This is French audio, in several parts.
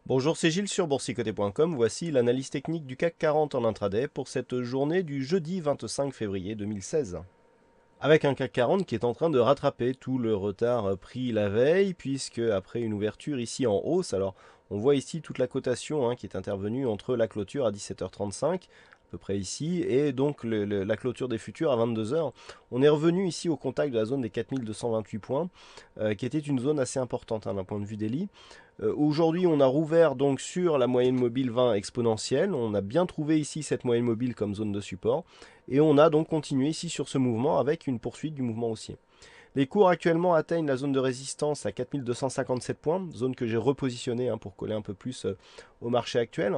Bonjour, c'est Gilles sur boursicoté.com. Voici l'analyse technique du CAC 40 en intraday pour cette journée du jeudi 25 février 2016. Avec un CAC 40 qui est en train de rattraper tout le retard pris la veille, puisque après une ouverture ici en hausse, alors on voit ici toute la cotation qui est intervenue entre la clôture à 17h35, à peu près ici, et donc la clôture des futurs à 22h. On est revenu ici au contact de la zone des 4228 points, qui était une zone assez importante d'un point de vue daily. Aujourd'hui, on a rouvert donc sur la moyenne mobile 20 exponentielle. On a bien trouvé ici cette moyenne mobile comme zone de support. Et on a donc continué ici sur ce mouvement avec une poursuite du mouvement haussier. Les cours actuellement atteignent la zone de résistance à 4257 points, zone que j'ai repositionnée pour coller un peu plus au marché actuel.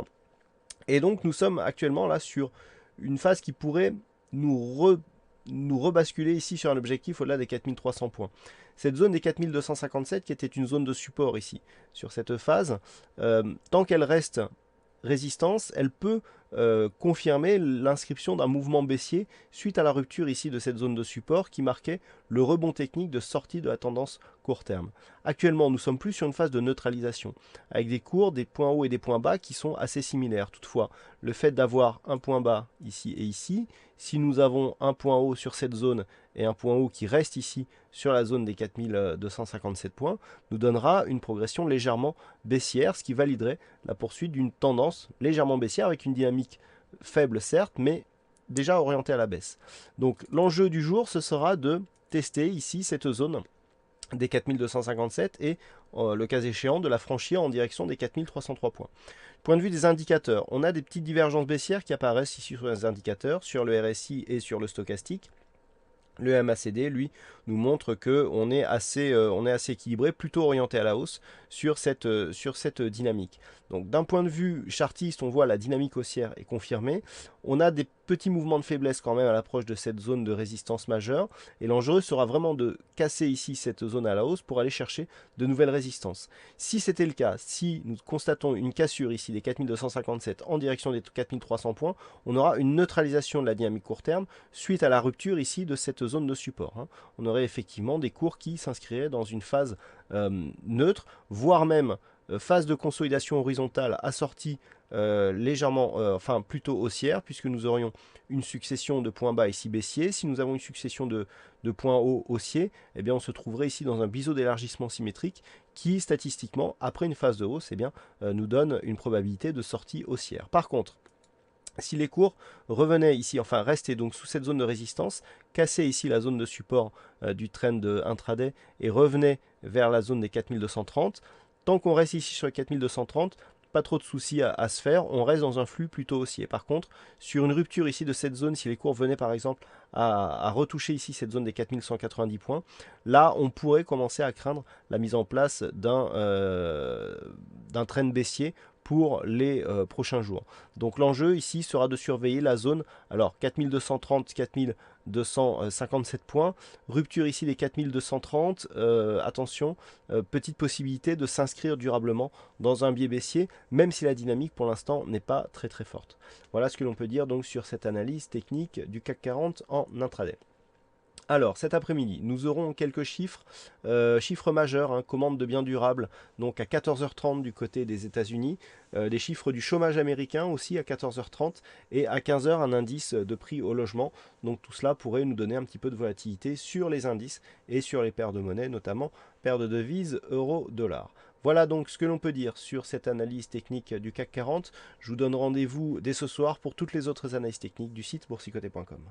Et donc nous sommes actuellement là sur une phase qui pourrait nous rebasculer ici sur un objectif au-delà des 4300 points. Cette zone des 4257 qui était une zone de support ici, sur cette phase, tant qu'elle reste résistance, elle peut confirmer l'inscription d'un mouvement baissier suite à la rupture ici de cette zone de support qui marquait le rebond technique de sortie de la tendance court terme. Actuellement, nous sommes plus sur une phase de neutralisation, avec des cours, des points hauts et des points bas qui sont assez similaires. Toutefois, le fait d'avoir un point bas ici et ici, si nous avons un point haut sur cette zone et un point haut qui reste ici sur la zone des 4257 points, nous donnera une progression légèrement baissière, ce qui validerait la poursuite d'une tendance légèrement baissière avec une dynamique faible certes, mais déjà orientée à la baisse. Donc l'enjeu du jour, ce sera de tester ici cette zone des 4257 et le cas échéant de la franchir en direction des 4303 points. Point de vue des indicateurs, on a des petites divergences baissières qui apparaissent ici sur les indicateurs, sur le RSI et sur le stochastique. Le MACD, lui, nous montre qu'on est assez équilibré, plutôt orienté à la hausse sur cette dynamique. Donc d'un point de vue chartiste, on voit la dynamique haussière est confirmée. On a des petits mouvements de faiblesse quand même à l'approche de cette zone de résistance majeure. Et l'enjeu sera vraiment de casser ici cette zone à la hausse pour aller chercher de nouvelles résistances. Si c'était le cas, si nous constatons une cassure ici des 4257 en direction des 4300 points, on aura une neutralisation de la dynamique court terme suite à la rupture ici de cette zone de support. On aurait effectivement des cours qui s'inscriraient dans une phase neutre, voire même phase de consolidation horizontale assortie légèrement, enfin plutôt haussière, puisque nous aurions une succession de points bas ici baissiers. Si nous avons une succession de points hauts haussiers, eh bien on se trouverait ici dans un biseau d'élargissement symétrique qui, statistiquement, après une phase de hausse, nous donne une probabilité de sortie haussière. Par contre, si les cours revenaient ici, enfin restaient donc sous cette zone de résistance, cassaient ici la zone de support du trend intraday et revenaient vers la zone des 4230, tant qu'on reste ici sur les 4230, pas trop de soucis à se faire, on reste dans un flux plutôt haussier. Par contre, sur une rupture ici de cette zone, si les cours venaient par exemple à retoucher ici cette zone des 4190 points, là on pourrait commencer à craindre la mise en place d'un trend baissier pour les prochains jours. Donc l'enjeu ici sera de surveiller la zone, alors 4230, 4257 points, rupture ici des 4230, attention, petite possibilité de s'inscrire durablement dans un biais baissier, même si la dynamique pour l'instant n'est pas très très forte. Voilà ce que l'on peut dire donc sur cette analyse technique du CAC 40 en intraday. Alors, cet après-midi, nous aurons quelques chiffres, chiffres majeurs, commandes de biens durables, donc à 14h30 du côté des États-Unis, des chiffres du chômage américain aussi à 14h30, et à 15h un indice de prix au logement. Donc tout cela pourrait nous donner un petit peu de volatilité sur les indices et sur les paires de monnaie, notamment paires de devises euro-dollar. Voilà donc ce que l'on peut dire sur cette analyse technique du CAC 40. Je vous donne rendez-vous dès ce soir pour toutes les autres analyses techniques du site boursicoté.com.